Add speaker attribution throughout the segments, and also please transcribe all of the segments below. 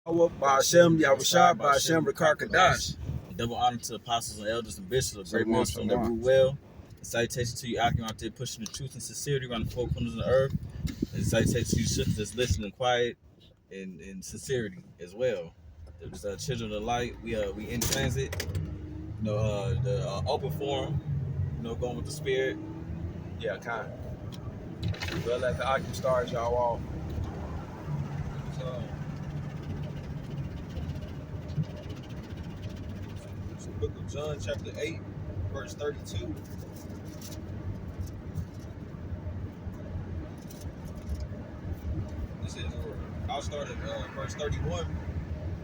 Speaker 1: Ba'Shem Yahushua Ba'Shem Rakar Kadash.
Speaker 2: Double honor to the apostles and elders and bishops of Great
Speaker 1: Shalom,
Speaker 2: Millstone that
Speaker 1: shalom.
Speaker 2: rule well. And salutations to you, Akim, out there pushing the truth and sincerity around the four corners of the earth. And salutations to you, sisters that's listening quiet and sincerity as well. There's children of the light. We in transit. The open forum. Going with the spirit.
Speaker 1: Yeah, kind. We'll let the Akim start y'all off.
Speaker 2: It's the book of John, chapter 8, verse 32. It says, I'll start at verse 31.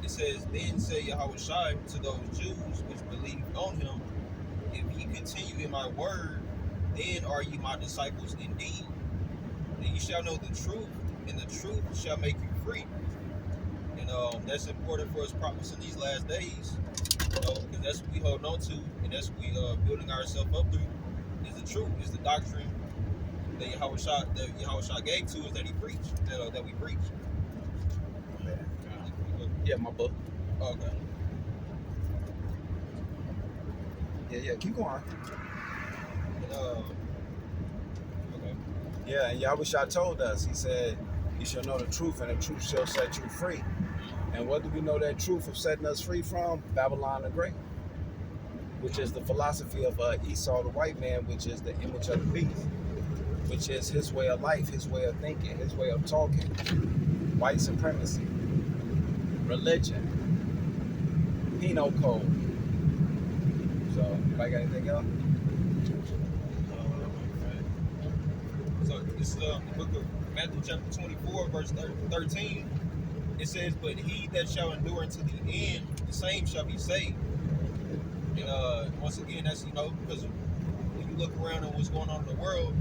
Speaker 2: It says, Then said Yahushua to those Jews which believed on him, If ye continue in my word, then are ye my disciples indeed. And ye shall know the truth, and the truth shall make you free. And that's important for us prophets in these last days, because that's what we hold on to, and that's what we building ourselves up through, is the truth, is the doctrine that Yahushua gave to us, that he preached, that we preach.
Speaker 1: Yeah, my book.
Speaker 2: Okay.
Speaker 1: Yeah, keep going.
Speaker 2: Okay.
Speaker 1: Yeah, and Yahushua told us, he said, you shall know the truth, and the truth shall set you free. And what do we know that truth of setting us free from? Babylon the Great, which is the philosophy of Esau the white man, which is the image of the beast, which is his way of life, his way of thinking, his way of talking, white supremacy, religion, penal code. So, anybody got anything else?
Speaker 2: So this is the book of Matthew chapter 24, verse 13. It says, But he that shall endure unto the end, the same shall be saved. And once again, that's, because when you look around at what's going on in the world,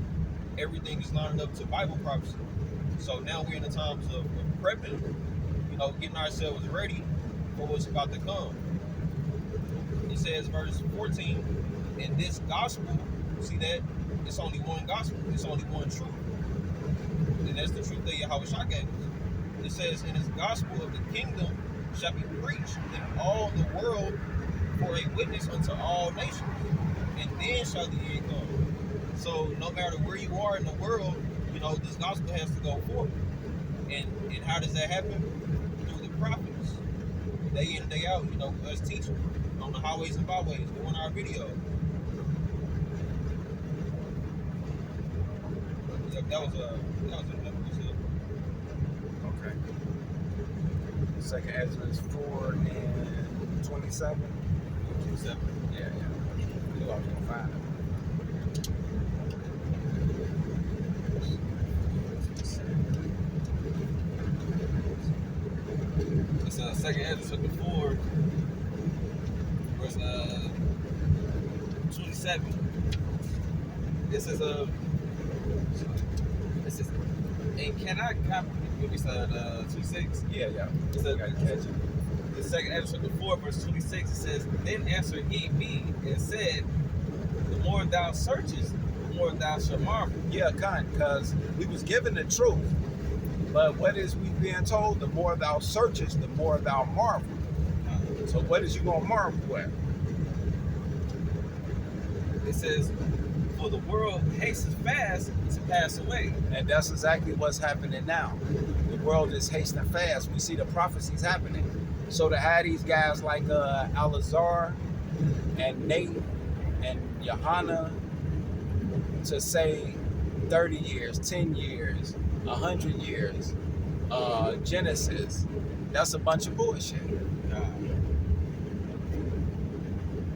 Speaker 2: everything is lining up to Bible prophecy. So now we're in the times of prepping, getting ourselves ready for what's about to come. It says, verse 14, in this gospel, see that? It's only one gospel. It's only one truth. And that's the truth that Yahushua gave us. It says, in this gospel of the kingdom shall be preached in all the world for a witness unto all nations. And then shall the end come. So no matter where you are in the world, this gospel has to go forth. And how does that happen? Through the prophets. Day in and day out, us teaching on the highways and byways, doing our video. Yep, that was a
Speaker 1: Okay. Second Ezra 4 and 27.
Speaker 2: 27.
Speaker 1: Yeah. I knew I was gonna find it.
Speaker 2: It's second Ezra chapter 4, verse 27. It says, and cannot comprehend. We said 26.
Speaker 1: Yeah.
Speaker 2: It says,
Speaker 1: Gotta catch it.
Speaker 2: the second Ezra chapter 4, verse 26. It says, Then answered he me and said, The more thou searchest, the more thou shalt marvel.
Speaker 1: Yeah, because we was given the truth. But what is we being told? The more thou searchest, the more thou marvel. So what is you gonna marvel at?
Speaker 2: It says, For the world hastens fast to pass away.
Speaker 1: And that's exactly what's happening now. The world is hastening fast. We see the prophecies happening. So to have these guys like Alazar and Nate and Johanna to say 30 years, 10 years, 100 years, Genesis, that's a bunch of bullshit.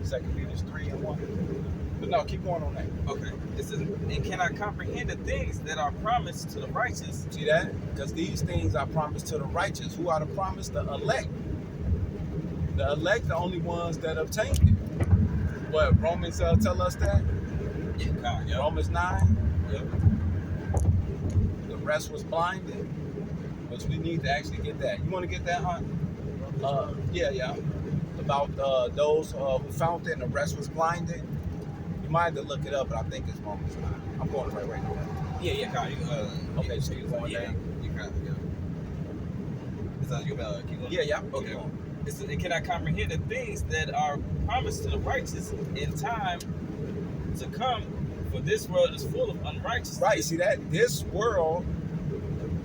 Speaker 1: Second Peter 3 and 1. But no, keep going on that.
Speaker 2: Okay. It says, And cannot comprehend the things that are promised to the righteous.
Speaker 1: See that? Because these things are promised to the righteous. Who are the promised? The elect. The elect, the only ones that obtained it. What, Romans tell us that?
Speaker 2: Yeah.
Speaker 1: Romans 9?
Speaker 2: Yep.
Speaker 1: The rest was blinded. Which we need to actually get that. You want to get that, Hunt? Yeah. About those who found it and the rest was blinded. You might have to look it up, but I think it's Romans 9. I'm going right now.
Speaker 2: Yeah, Kyle.
Speaker 1: Okay, so you're going
Speaker 2: yeah,
Speaker 1: down.
Speaker 2: you got it, yeah. So you about keep going?
Speaker 1: Yeah.
Speaker 3: Okay. It cannot comprehend the things that are promised to the righteous in time to come, for this world is full of unrighteousness.
Speaker 1: Right. See that? This world,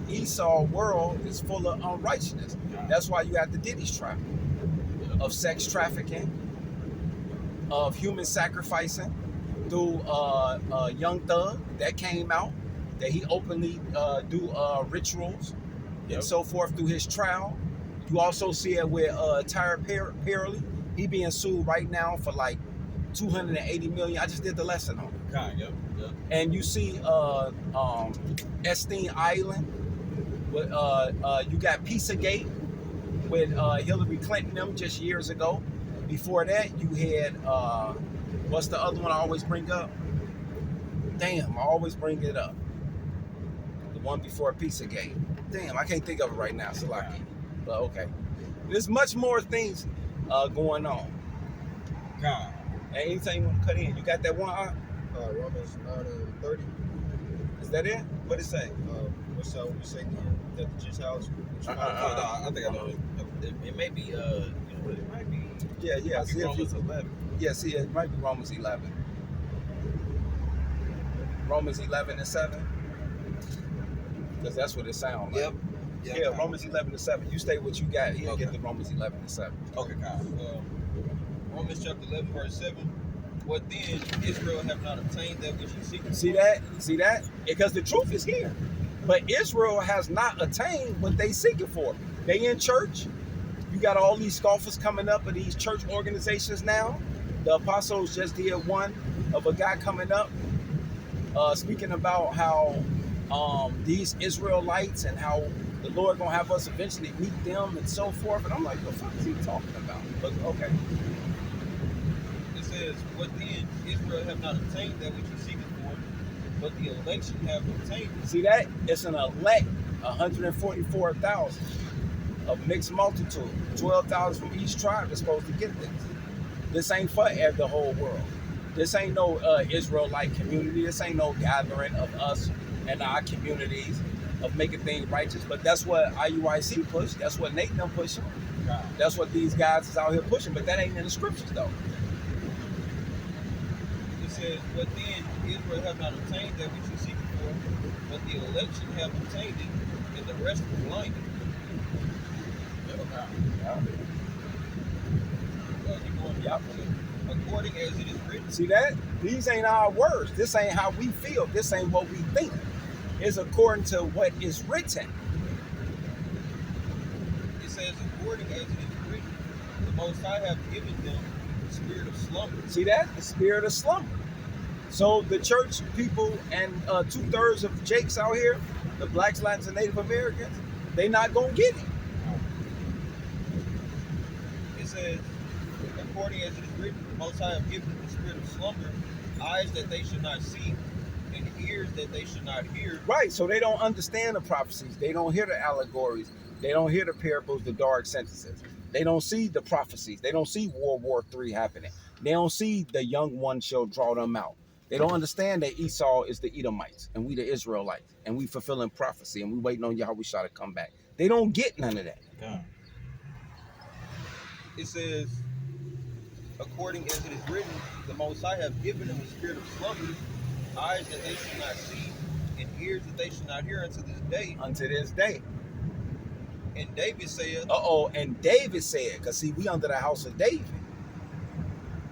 Speaker 1: Esau world, is full of unrighteousness. That's why you have the Diddy's trial of sex trafficking, of human sacrificing through Young Thug that came out, that he openly do rituals and so forth through his trial. You also see it with Tyre Perry. He being sued right now for like 280 million. I just did the lesson on it.
Speaker 3: Yep.
Speaker 1: And you see Epstein Island. With, you got Pizzagate with Hillary Clinton them just years ago. Before that, you had what's the other one I always bring up? Damn, I always bring it up. The one before Pizzagate. Damn, I can't think of it right now. It's lucky. But okay. There's much more things going on.
Speaker 3: God.
Speaker 1: And anything you want to cut in, you got that one?
Speaker 2: Romans 9:30.
Speaker 1: Is that it? What it say?
Speaker 2: What shall we say that the Gentiles?
Speaker 3: I think I know it. It may be, it might be.
Speaker 1: Yeah. See,
Speaker 3: Romans 11.
Speaker 1: Yeah, see, it might be Romans 11. Romans 11:7. Because that's what it sounds like.
Speaker 3: Yep.
Speaker 1: Yeah, Romans 11:7. You stay what you got. He'll
Speaker 3: Okay.
Speaker 1: get the Romans 11:7.
Speaker 3: Okay, God.
Speaker 2: Romans chapter 11, verse 7. What then? Israel have not obtained that which he seeketh.
Speaker 1: See that? See that? Because the truth is here. But Israel has not attained what they seeking for. They in church. You got all these scoffers coming up of these church organizations now. The apostles just did one of a guy coming up speaking about how these Israelites and how the Lord gonna have us eventually meet them and so forth. And I'm like, what the fuck is he talking about? But okay.
Speaker 2: It says, what then? Israel have not obtained that which he seeketh for, but the election have obtained it.
Speaker 1: See that? It's an elect, 144,000 of mixed multitude. 12,000 from each tribe is supposed to get this. This ain't for the whole world. This ain't no Israelite community. This ain't no gathering of us and our communities of making things righteous. But that's what IUIC push. That's what Nate them pushing. That's what these guys is out here pushing. But that ain't in the scriptures though.
Speaker 2: It says, what then? Israel have not obtained that which he seeketh for, but the election have obtained it, and the rest were blinded. According as it is written.
Speaker 1: See that? These ain't our words. This ain't how we feel. This ain't what we think. It's according to what is written.
Speaker 2: It says, according as it is written, the Most High have given them the spirit of slumber.
Speaker 1: See that? The spirit of slumber. So the church people and 2/3 of Jakes out here, the blacks, Latins, and Native Americans, they not gonna get it.
Speaker 2: It says, according as it is written, the Most High have given them the spirit of slumber, eyes that they should not see, and ears that they should not hear.
Speaker 1: Right, so they don't understand the prophecies. They don't hear the allegories. They don't hear the parables, the dark sentences. They don't see the prophecies. They don't see World War III happening. They don't see the young one shall draw them out. They don't understand that Esau is the Edomites and we the Israelites and we fulfilling prophecy and we waiting on Yahweh to come back. They don't get none of that.
Speaker 3: Yeah.
Speaker 2: It says, according as it is written, the Most High have given them the spirit of slumber, eyes that they should not see, and ears that they should not hear unto this day.
Speaker 1: Unto this day.
Speaker 2: And David said,
Speaker 1: and David said, because see, we under the house of David.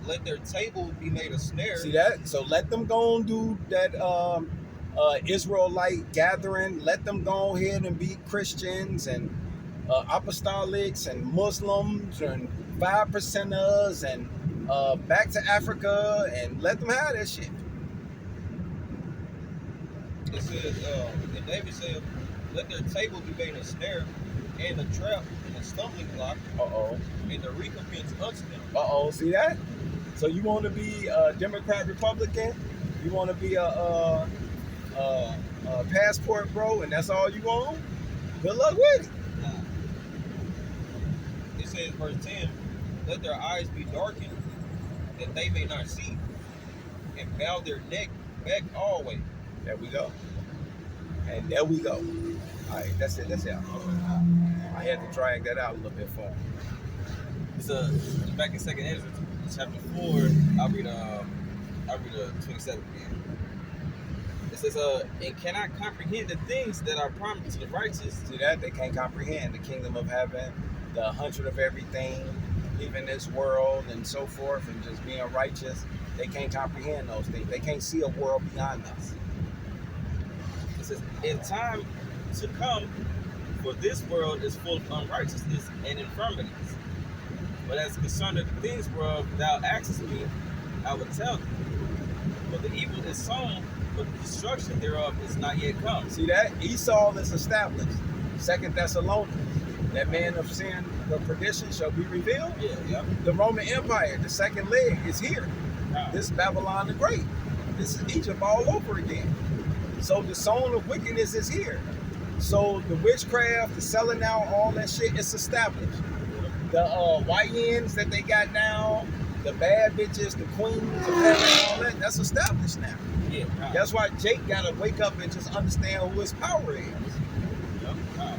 Speaker 2: let their table be made a snare.
Speaker 1: See that? So let them go and do that Israelite gathering. Let them go ahead and be Christians and apostolics and Muslims and 5%ers and back to Africa and let them have that shit.
Speaker 2: It says, and David said, let their table be made a snare, and a trap, and a stumbling block, and the recompense unto them.
Speaker 1: See that? So you want to be a Democrat, Republican? You want to be a passport bro, and that's all you want? Good luck with it.
Speaker 2: It says, verse 10, let their eyes be darkened, that they may not see, and bow their neck back always.
Speaker 1: There we go. And there we go. All right, that's it. That's it. All I had to drag that out a little bit for him.
Speaker 3: It's back in 2nd Ezra, chapter 4. I'll read 27 again. It says, and cannot comprehend the things that are promised to the righteous.
Speaker 1: See that? They can't comprehend the kingdom of heaven, the 100 of everything, even this world and so forth, and just being righteous. They can't comprehend those things. They can't see a world beyond us.
Speaker 3: It says, in time to come, for this world is full of unrighteousness and infirmities. But as concerning the things whereof thou askest me, I will tell thee. For the evil is sown, but the destruction thereof is not yet come.
Speaker 1: See that? Esau is established. 2 Thessalonians. That man of sin, the perdition shall be revealed.
Speaker 3: Yeah.
Speaker 1: The Roman Empire, the second leg, is here.
Speaker 3: Wow.
Speaker 1: This is Babylon the Great. This is Egypt all over again. So the sown of wickedness is here. So the witchcraft, the selling out, all that shit is established. The YNs that they got now, the bad bitches, the queens of heaven, all that, that's established now.
Speaker 3: Yeah. Wow.
Speaker 1: That's why Jake gotta wake up and just understand who his power is.
Speaker 3: Yep. Wow.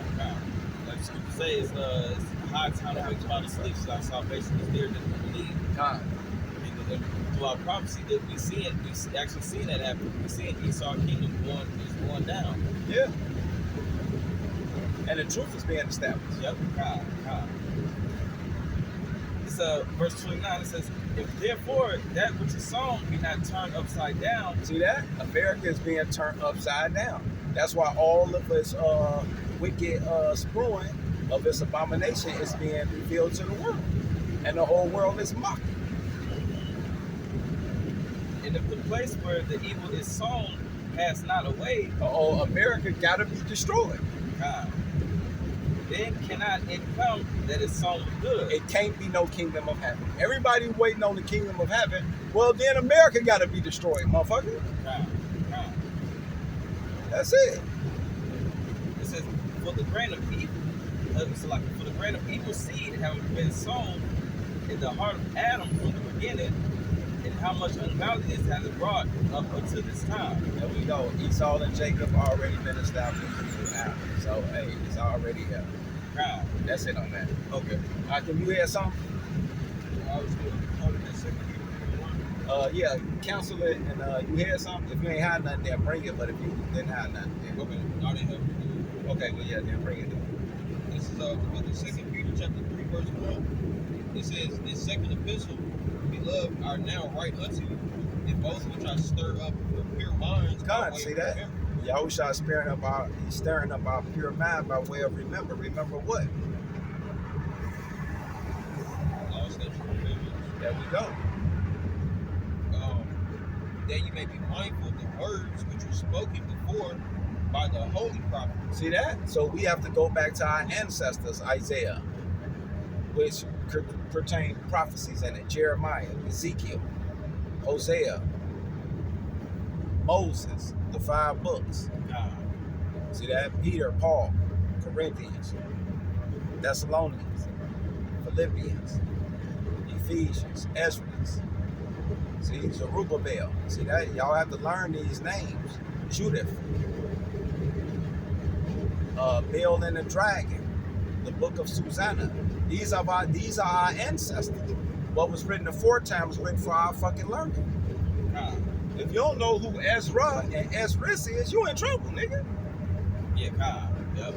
Speaker 3: Like the scripture says, it's high time to wake up out of sleep, so our salvation is there to believe.
Speaker 1: God.
Speaker 3: And through our prophecy that we actually seen that happen. We see Esau kingdom going down.
Speaker 1: Yeah. And the truth is being established.
Speaker 3: Yep. God. It's verse 29. It says, if therefore that which is sown be not turned upside down.
Speaker 1: See that? America is being turned upside down. That's why all of its wicked spewing of its abomination is being revealed to the world. And the whole world is mocked.
Speaker 3: And if the place where the evil is sown pass not away,
Speaker 1: America gotta be destroyed.
Speaker 3: God, then cannot it come that is sown with good.
Speaker 1: It can't be no kingdom of heaven. Everybody waiting on the kingdom of heaven. Well, then America gotta be destroyed, motherfucker.
Speaker 3: God.
Speaker 1: That's it.
Speaker 3: It says, for the grain of evil, for the grain of evil seed having been sown in the heart of Adam from the beginning, and how much ungodliness has it brought up until this time.
Speaker 1: There we go. Esau and Jacob already been established now. So, hey, it's already here.
Speaker 3: God.
Speaker 1: That's it on that.
Speaker 3: Okay.
Speaker 1: Can you hear something?
Speaker 3: I was quoting that 2 Peter 1.
Speaker 1: Yeah, cancel it, and you hear something. If you ain't had nothing, then bring it. But if you didn't have nothing, then
Speaker 2: Okay, I didn't have to.
Speaker 1: okay, well, yeah, then bring it.
Speaker 2: This is the book of 2 Peter chapter 3, verse 1. It says, this second epistle, beloved, are now right unto you, and both which I stir up your pure minds.
Speaker 1: God,
Speaker 2: by way
Speaker 1: see
Speaker 2: of
Speaker 1: that?
Speaker 2: remembrance.
Speaker 1: Yahushua he's stirring up our pure mind by way of remember. Remember what?
Speaker 2: Laws that you remember.
Speaker 1: There we go.
Speaker 2: That you may be mindful of the words which were spoken before by the holy prophet.
Speaker 1: See that? So we have to go back to our ancestors, Isaiah, which pertain prophecies in it. Jeremiah, Ezekiel, Hosea, Moses, the 5 books.
Speaker 3: God.
Speaker 1: See that? Peter, Paul, Corinthians, Thessalonians, Philippians, Ephesians, Ezra. See, Zerubbabel. See that? Y'all have to learn these names. Judith, Baal and the Dragon, the Book of Susanna. These are our ancestors. What was written aforetime was written for our fucking learning.
Speaker 3: God.
Speaker 1: If you don't know who Ezra and Ezris is, you in trouble, nigga.
Speaker 3: Yeah, God. Yep.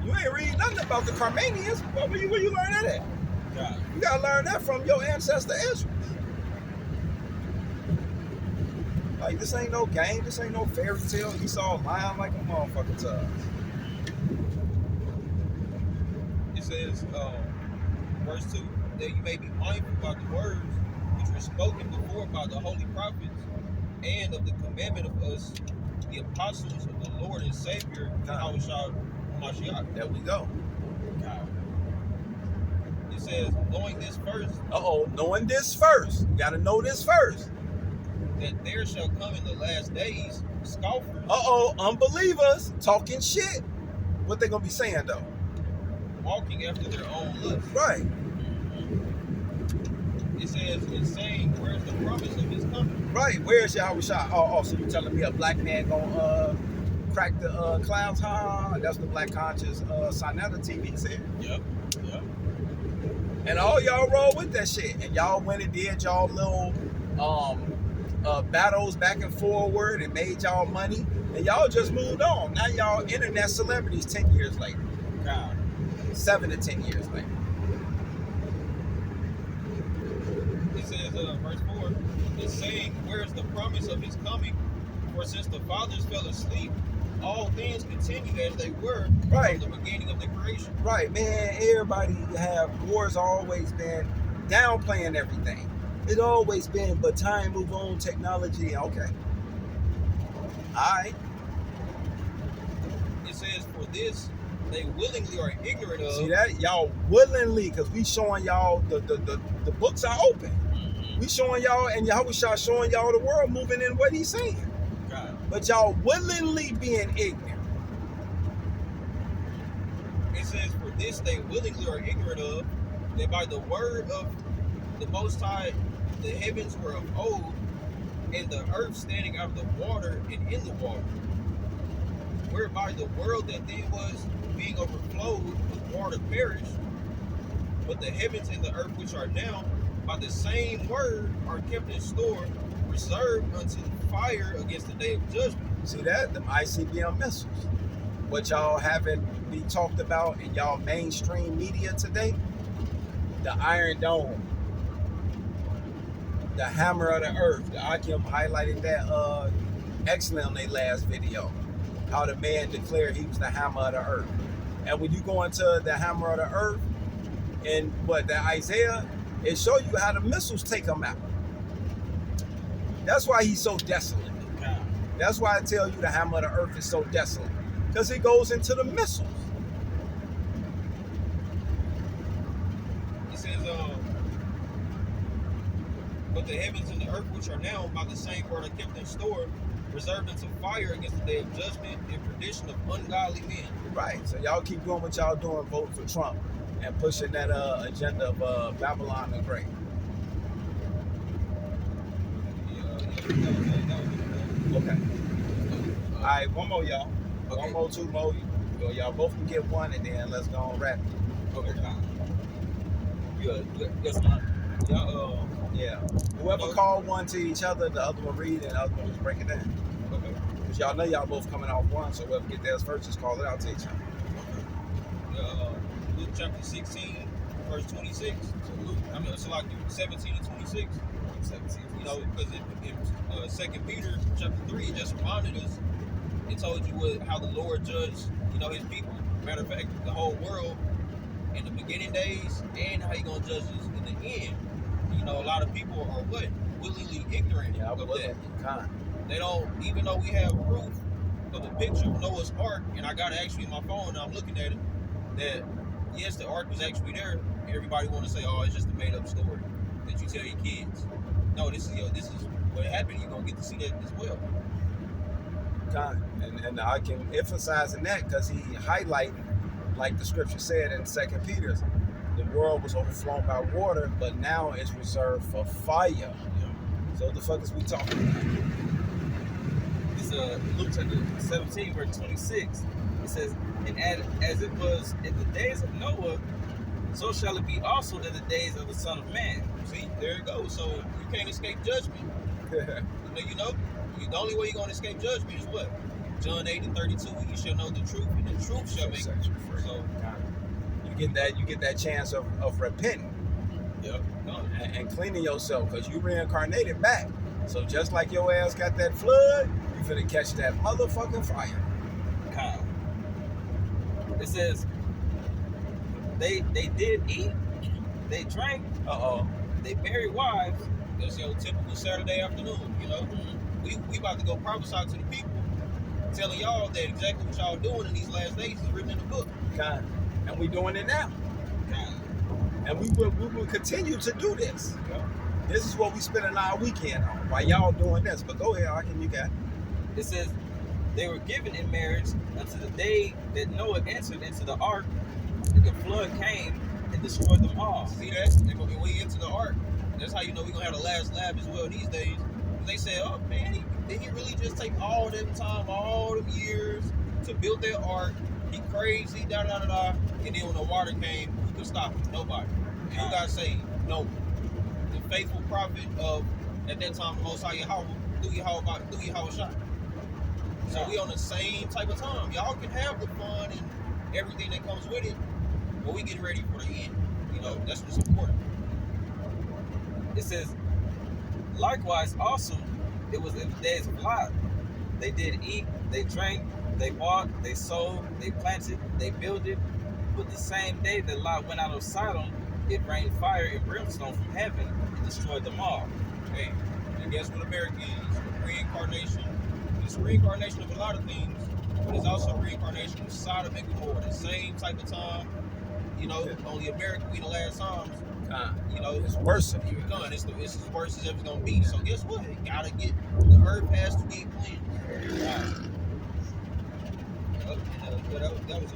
Speaker 1: You ain't read nothing about the Carmanians. Where you learn that at?
Speaker 3: God.
Speaker 1: You gotta learn that from your ancestor Ezra. Like, this ain't no game. This ain't no fairy tale. Esau lying like a motherfucker to us.
Speaker 2: It says, verse 2, that you may be mindful about the words which were spoken before by the holy prophets, and of the commandment of us, the apostles of the Lord and Savior, Yahushua Mashiach.
Speaker 1: There we go.
Speaker 3: God.
Speaker 2: It says, knowing this first,
Speaker 1: Knowing this first. You gotta know this first.
Speaker 2: that there shall come in the last days scoffers,
Speaker 1: Unbelievers talking shit. What they gonna be saying though?
Speaker 2: walking after their own lust.
Speaker 1: Right.
Speaker 2: It says, it's saying, where's the promise of his coming?
Speaker 1: Right. Where's Yahushua? So you telling me a black man gonna crack the clouds, that's the Black Conscious Sinetta TV said.
Speaker 3: Yep.
Speaker 1: And all y'all roll with that shit. And y'all went and did y'all little battles back and forward and made y'all money. And y'all just moved on. Now y'all internet celebrities 10 years later.
Speaker 3: God.
Speaker 1: 7 to 10 years later.
Speaker 2: It says, verse 4, it's saying, where is the promise of his coming? For since the fathers fell asleep, all things continue as they were
Speaker 1: Right.
Speaker 2: from the beginning of the creation.
Speaker 1: Right, man. Everybody wars always been downplaying everything. It always been, but time move on, technology. Okay. Alright.
Speaker 2: It says, for this they willingly are ignorant of.
Speaker 1: See that? Y'all willingly, because we showing y'all the books are open.
Speaker 3: Mm-hmm.
Speaker 1: We showing y'all, and Yahushua showing y'all the world moving in what he's saying.
Speaker 3: God.
Speaker 1: But y'all willingly being ignorant.
Speaker 2: It says, for this they willingly are ignorant of, that by the word of the Most High the heavens were of old, and the earth standing out of the water and in the water, whereby the world that then was being overflowed with water perished, but the heavens and the earth which are now by the same word are kept in store, reserved unto fire against the day of judgment.
Speaker 1: See that? Them ICBM missiles. What y'all haven't be talked about in y'all mainstream media today? The Iron Dome. The hammer of the earth. The Akim highlighted that excellent on their last video. How the man declared he was the hammer of the earth. And when you go into the hammer of the earth, and the Isaiah, it show you how the missiles take them out. That's why he's so desolate.
Speaker 3: God.
Speaker 1: That's why I tell you the hammer of the earth is so desolate. Because it goes into the missiles.
Speaker 2: It says, but the heavens and the earth which are now by the same word are kept in store, reserved unto fire against the day of judgment and perdition of ungodly men.
Speaker 1: Right. So y'all keep doing what y'all doing, voting for Trump and pushing that agenda of Babylon the Great. Okay. All right, one more, y'all.
Speaker 3: Okay.
Speaker 1: One more, 2 more. Y'all both can get one, and then let's go on wrap it.
Speaker 3: Okay. Good. That's not.
Speaker 2: Y'all,
Speaker 1: Yeah. Whoever called one to each other, the other one read, and the other one just break it down.
Speaker 2: okay.
Speaker 1: Because y'all know y'all both coming off one, so whoever get theirs first, just call it out to each other.
Speaker 2: Luke chapter 16, verse 26. It's like 17 and 26.
Speaker 3: 17.
Speaker 2: You know, because in 2 Peter chapter 3, it just reminded us, it told you how the Lord judged, his people. Matter of fact, the whole world in the beginning days, and how he going to judge us in the end. A lot of people are willingly ignorant
Speaker 1: Yeah, I
Speaker 2: of
Speaker 1: would
Speaker 2: that.
Speaker 1: kind.
Speaker 2: They don't, even though we have proof of the picture of Noah's Ark, and I got it actually in my phone, and I'm looking at it, that yes, the Ark was actually there. Everybody want to say, oh, it's just a made-up story that you tell your kids. No, this is what happened. You're gonna get to see that as well.
Speaker 1: Kind. And I can emphasize in that because he highlighting, like the scripture said in 2 Peter, the world was overflown by water, but now it's reserved for fire. So what the fuck is we talking about?
Speaker 3: It's Luke chapter 17, verse 26. It says, and as it was in the days of Noah, so shall it be also in the days of the Son of Man.
Speaker 2: See, there it goes. So you can't escape judgment. The only way you're gonna escape judgment is what? John 8 and 32. You shall know the truth, and the truth shall make you free. So
Speaker 1: you get that chance of repenting.
Speaker 2: Yep. No.
Speaker 1: And cleaning yourself, because you reincarnated back. So just like your ass got that flood, you finna catch that motherfucking fire.
Speaker 3: God. It says they did eat, they drank, they married wives.
Speaker 2: That's your typical Saturday afternoon. We about to go prophesy to the people, telling y'all that exactly what y'all doing in these last days is written in the book.
Speaker 1: God. And we doing it now.
Speaker 3: God.
Speaker 1: And we will continue to do this. This is what we spending our weekend on while y'all doing this. But go ahead, Akim, you got it.
Speaker 3: It says they were given in marriage until the day that Noah entered into the ark, and the flood came and destroyed them all.
Speaker 2: See that? And when we enter the ark, that's how you know we're gonna have the last laugh as well these days. they said, oh man, did he really just take all them time, all them years to build that ark? He crazy, da da da da. And then when the water came, who could stop him? Nobody. And who got saved? No. The faithful prophet of at that time, the Most High Yahweh, through Yahweh shot. So we on the same type of time. Y'all can have the fun and everything that comes with it, but we getting ready for the end. You know, that's what's important.
Speaker 3: It says, likewise also, it was in the days of Lot. They did eat, they drank, they bought, they sold, they planted, they builded. But the same day that Lot went out of Sodom, it rained fire and brimstone from heaven and destroyed them all.
Speaker 2: Hey, and guess what America is? Reincarnation. It's reincarnation of a lot of things, but it's also reincarnation of Sodom and Gomorrah. The same type of time, you know, only America we the last times. You know,
Speaker 1: It's worse than
Speaker 2: you're
Speaker 1: you.
Speaker 2: done. It's as worse as it's gonna be. So guess what? You gotta get the earth has to get clean. That was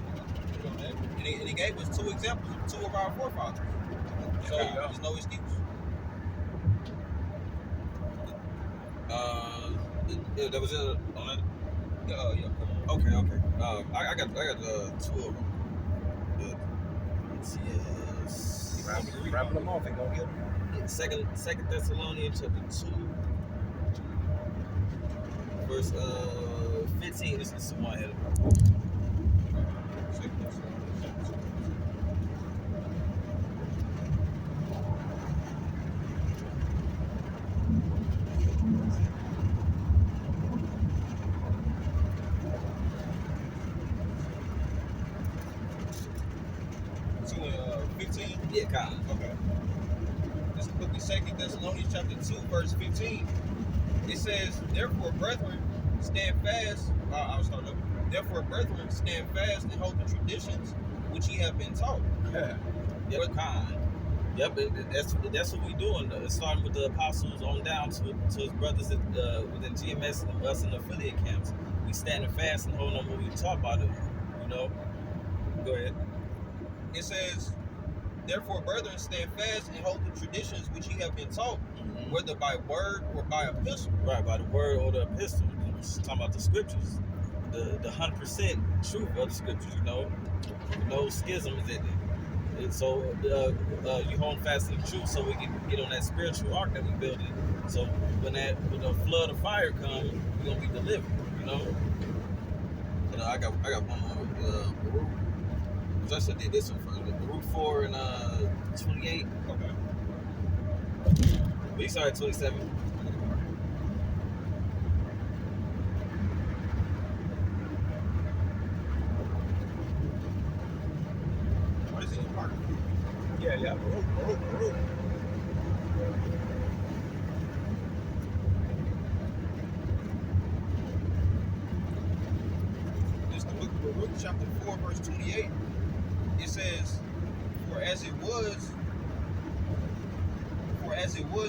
Speaker 2: and he gave us two examples of two of our forefathers. So there's no excuse.
Speaker 3: That was it on that.
Speaker 2: Yeah.
Speaker 3: Okay. I got two of them. Let's see. Yes.
Speaker 1: Wrapping them off and go get them.
Speaker 3: Second Thessalonians chapter 2, verse 15. This is the one ahead of me.
Speaker 2: So 15.
Speaker 3: Yeah, kind of.
Speaker 2: Okay. This is the book of 2 Thessalonians chapter 2, verse 15. It says, therefore, brethren, stand fast. I'll start over. Therefore, brethren, stand fast and hold the traditions which ye have been taught.
Speaker 1: Yeah.
Speaker 3: Yep, kind. Yep, that's what we doing. Starting with the apostles on down to his brothers within GMS and us in the affiliate camps. We standing fast and holding on what we taught about it. You know. Go ahead.
Speaker 2: It says, therefore, brethren, stand fast and hold the traditions which ye have been taught, whether by word or by epistle.
Speaker 3: Right, by the word or the epistle. It's talking about the scriptures. The 100% truth of the scriptures, you know. No schisms in it. And so you hold fast to the truth so we can get on that spiritual ark that we building. So when the flood of fire comes, we're gonna be delivered, you know. And I got one more. Baruch. I should did this one first. Baruch 4 and 28.
Speaker 2: Okay.
Speaker 3: But you started 27.
Speaker 2: What is it in Mark?
Speaker 1: Yeah. Baruch.
Speaker 2: It's the book of Baruch, chapter 4, verse 28. It says, For as it was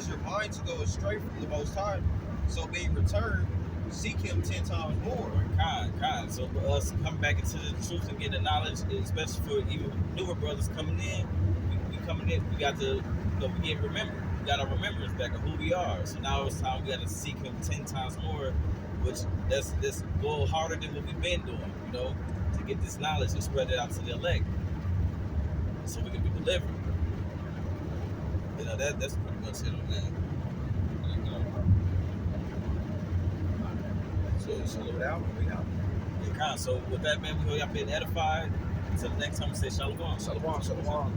Speaker 2: your mind to go astray from the Most High, so being returned, seek him 10 times more.
Speaker 3: Kind. So for us coming back into the truth and getting the knowledge, especially for even newer brothers coming in, we coming in, we got to, we get remembered. We got our remembrance back of who we are. So now it's time we got to seek him 10 times more, which that's go harder than what we've been doing, you know, to get this knowledge and spread it out to the elect, so we can be delivered. You know, that's pretty much it on that.
Speaker 1: So without, we out.
Speaker 3: Yeah, kind. So with that, man, we hope y'all been edified. Until the next time, we say shalom.
Speaker 1: Shalom.